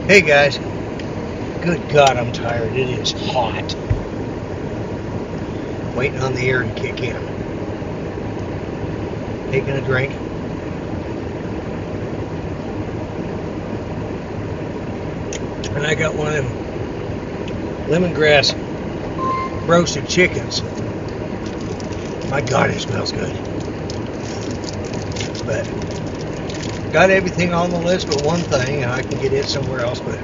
Hey guys, good God, I'm tired. It is hot. Waiting on the air to kick in. Taking a drink. And I got one of them lemongrass roasted chickens. My God, it smells good. But got everything on the list but one thing, and I can get it somewhere else, but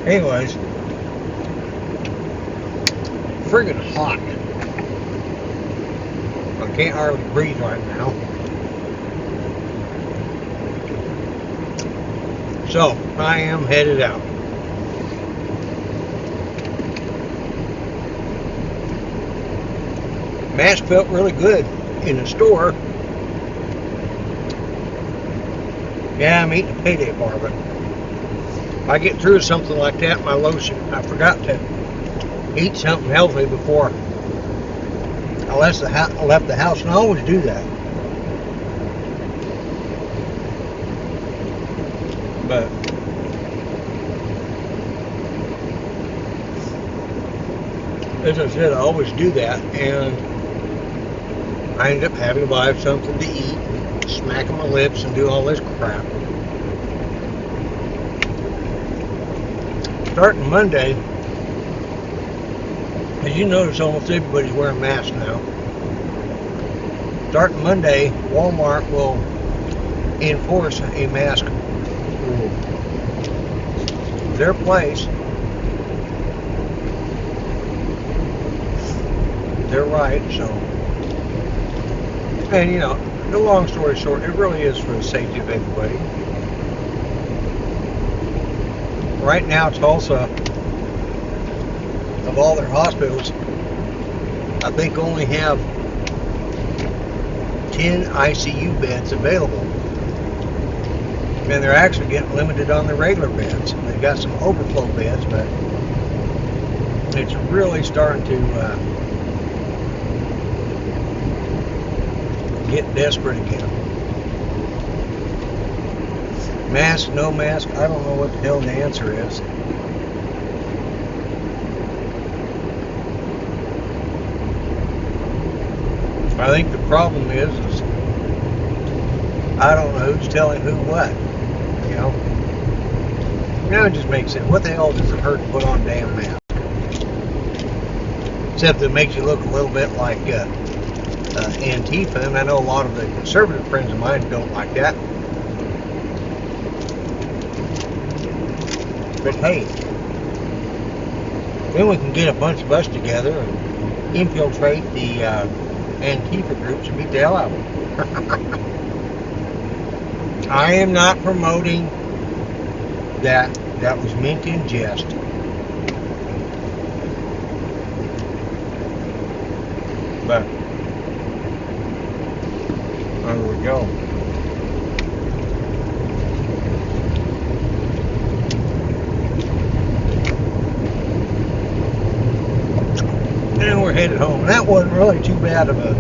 anyways, friggin' hot. I can't hardly breathe right now. So, I am headed out. Mask felt really good in the store. Yeah, I'm eating a payday bar, but if I get through something like that, my lotion, I forgot to eat something healthy before I left the house, and I always do that. But as I said, I always do that, and I end up having to buy something to eat, smacking my lips, and do all this crap. Starting Monday, as you notice, almost everybody's wearing masks now. Starting Monday, Walmart will enforce a mask rule. Their place, they're right, so. And you know, the long story short, it really is for the safety of everybody. Right now, Tulsa, of all their hospitals, I think only have 10 ICU beds available. And they're actually getting limited on the regular beds. They've got some overflow beds, but it's really starting to get desperate again. Mask, no mask, I don't know what the hell the answer is. I think the problem is I don't know who's telling who what. You know? Now it just makes sense. What the hell does it hurt to put on a damn mask? Except it makes you look a little bit like Antifa, and I know a lot of the conservative friends of mine don't like that. But hey, then we can get a bunch of us together and infiltrate the Antifa groups and beat the hell out of them. I am not promoting that. That was meant in jest. But there we go. And we're headed home. That wasn't really too bad of a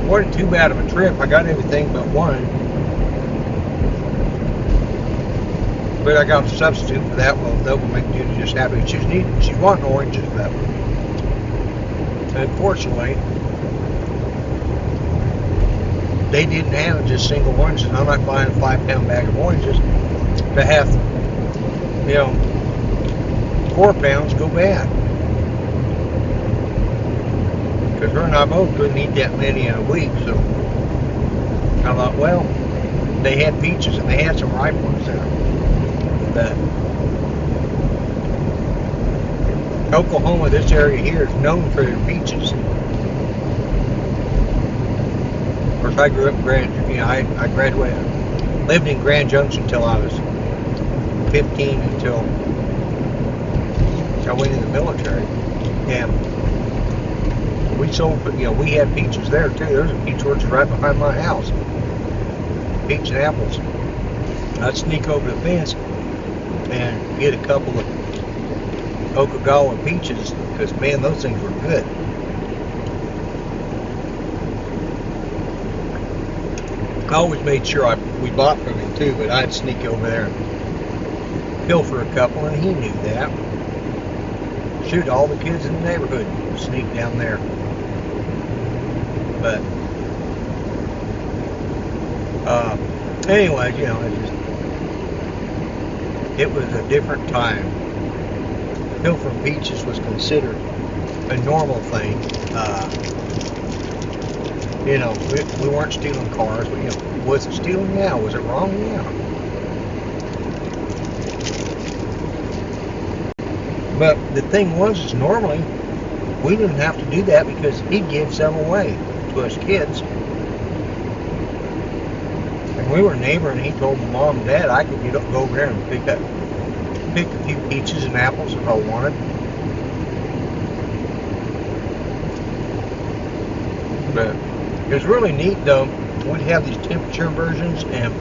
wasn't too bad of a trip. I got everything but one. But I got a substitute for that one. That will make Judy just happy. She's wanting oranges for that one. Unfortunately, they didn't have just single oranges. I'm not buying a 5-pound bag of oranges to have, 4 pounds go bad. Because her and I both couldn't eat that many in a week, so I thought, well, they had peaches and they had some ripe ones there. But Oklahoma, this area here, is known for their peaches. Of course, I grew up in I graduated, lived in Grand Junction until I was 15 until I went in the military, and we sold, we had peaches there too. There's a peach orchard right behind my house. Peach and apples. I'd sneak over the fence and get a couple of Okagawa peaches, because man, those things were good. I always made sure we bought from him too, but I'd sneak over there and pilfer a couple, and he knew that. Shoot, all the kids in the neighborhood sneak down there. But anyways, it was a different time. Pilfering peaches was considered a normal thing. We weren't stealing cars. Was it stealing? Yeah. Was it wrong? Yeah. But the thing was, is normally we didn't have to do that because he'd give some away to us kids. And we were neighboring, and he told my mom and dad I could go over there and pick a few peaches and apples if I wanted. But it was really neat though. We'd have these temperature inversions, and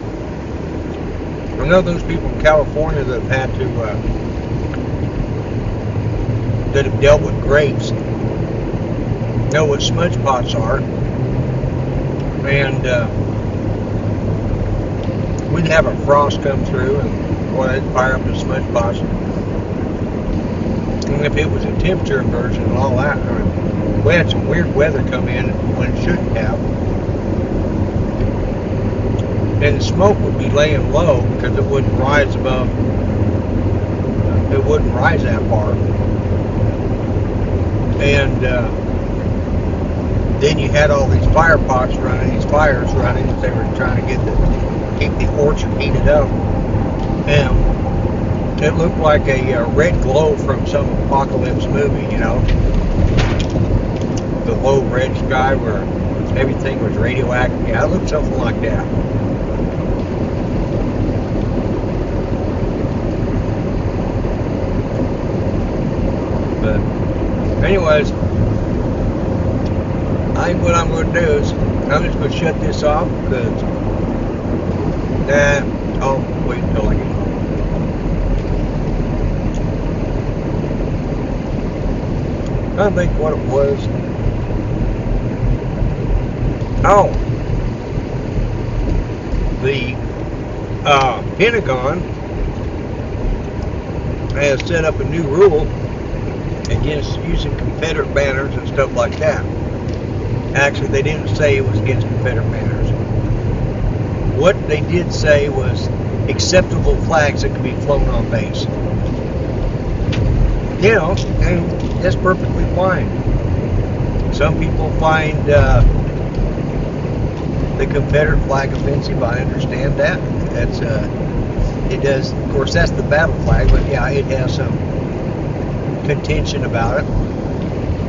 I know those people in California that have had to that have dealt with grapes know what smudge pots are. And we'd have a frost come through, and it'd fire up the smudge pots. And if it was a temperature inversion and all that, we had some weird weather come in when it shouldn't have. And the smoke would be laying low because it wouldn't rise that far. And then you had all these fire pots running, these fires running, they were trying to keep the orchard heated up. And it looked like a red glow from some apocalypse movie, the low red sky where everything was radioactive. Yeah, it looked something like that. But anyways, I think what I'm going to do is I'm just going to shut this off because I'll wait until I get home. I think what it was. Oh, the Pentagon has set up a new rule against using Confederate banners and stuff like that. Actually, they didn't say it was against Confederate banners. What they did say was acceptable flags that could be flown on base. And that's perfectly fine. Some people find the Confederate flag offensive. I understand that. It does. Of course, that's the battle flag, but yeah, it has some contention about it.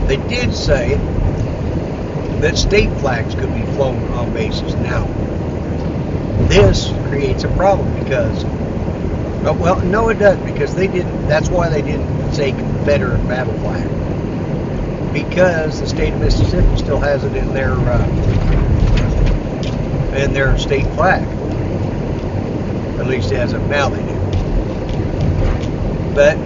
They did say that state flags could be flown on bases. Now, this creates a problem because, well, no, it doesn't, because they didn't. That's why they didn't say Confederate battle flag, because the state of Mississippi still has it in their state flag. At least as of now, they do. But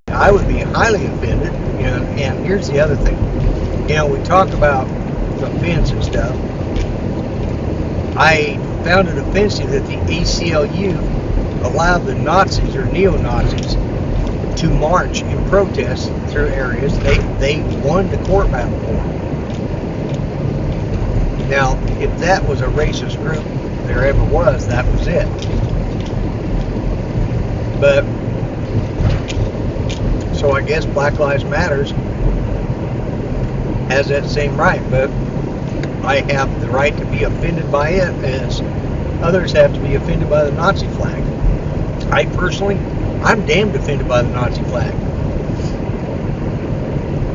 I would be highly offended. And here's the other thing. We talk about offense and stuff. I found it offensive that the ACLU allowed the Nazis or neo-Nazis to march in protest through areas they won the court battle for. Now, if that was a racist group there ever was, that was it. But so I guess Black Lives Matters has that same right, but I have the right to be offended by it as others have to be offended by the Nazi flag. I personally, I'm damned offended by the Nazi flag.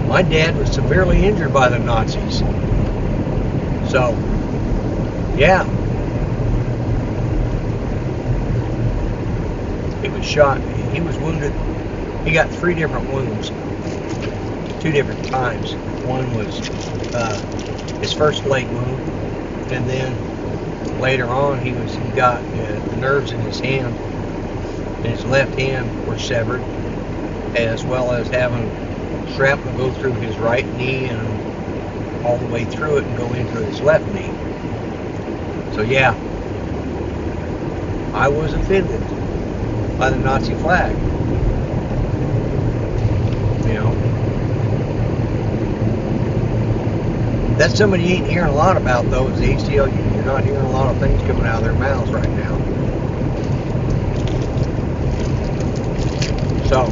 My dad was severely injured by the Nazis. So, yeah. He was shot. He was wounded He got 3 different wounds, 2 different times. One was his first leg wound, and then later on he got the nerves in his hand, and his left hand were severed, as well as having shrapnel go through his right knee and all the way through it and go into his left knee. So yeah, I was offended by the Nazi flag. You know, that's somebody you ain't hearing a lot about, though, is the ACLU. You're not hearing a lot of things coming out of their mouths right now. So,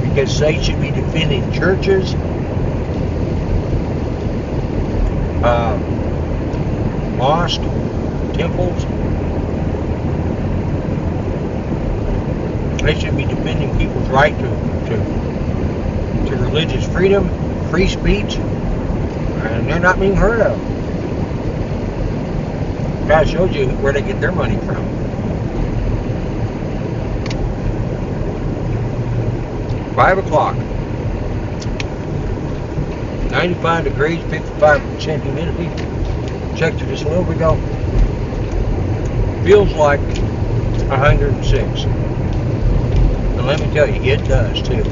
because they should be defending churches, mosques, temples. They should be defending people's right to religious freedom, free speech, and they're not being heard of. God showed you where they get their money from. Five o'clock. 95 degrees, 55% humidity. Checked it just a little bit ago. Feels like 106. And let me tell you, it does too.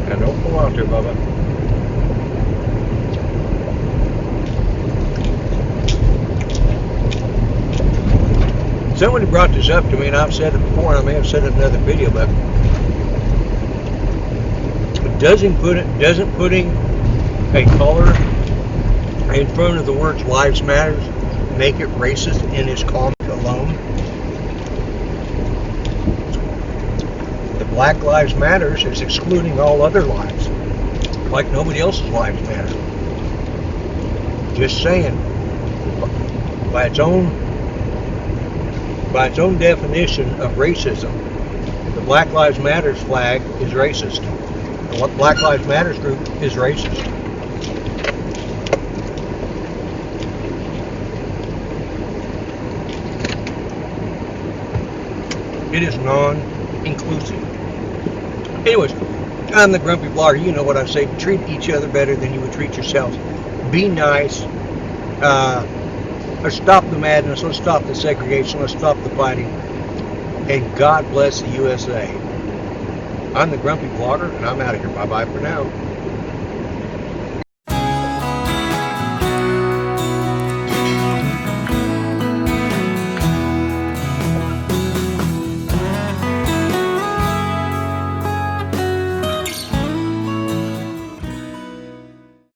Now don't pull out there, Bubba. Somebody brought this up to me, and I've said it before, and I may have said it in another video, but doesn't putting a color in front of the words "Lives Matter" make it racist in its comment alone? The Black Lives Matter is excluding all other lives, like nobody else's lives matter. Just saying, by its own definition of racism, the Black Lives Matter flag is racist. And what Black Lives Matter group is racist. It is non-inclusive. Anyways, I'm the Grumpy Blogger. You know what I say. Treat each other better than you would treat yourselves. Be nice. Let's stop the madness. Let's stop the segregation. Let's stop the fighting. And God bless the USA. I'm the Grumpy Blogger, and I'm out of here. Bye-bye for now.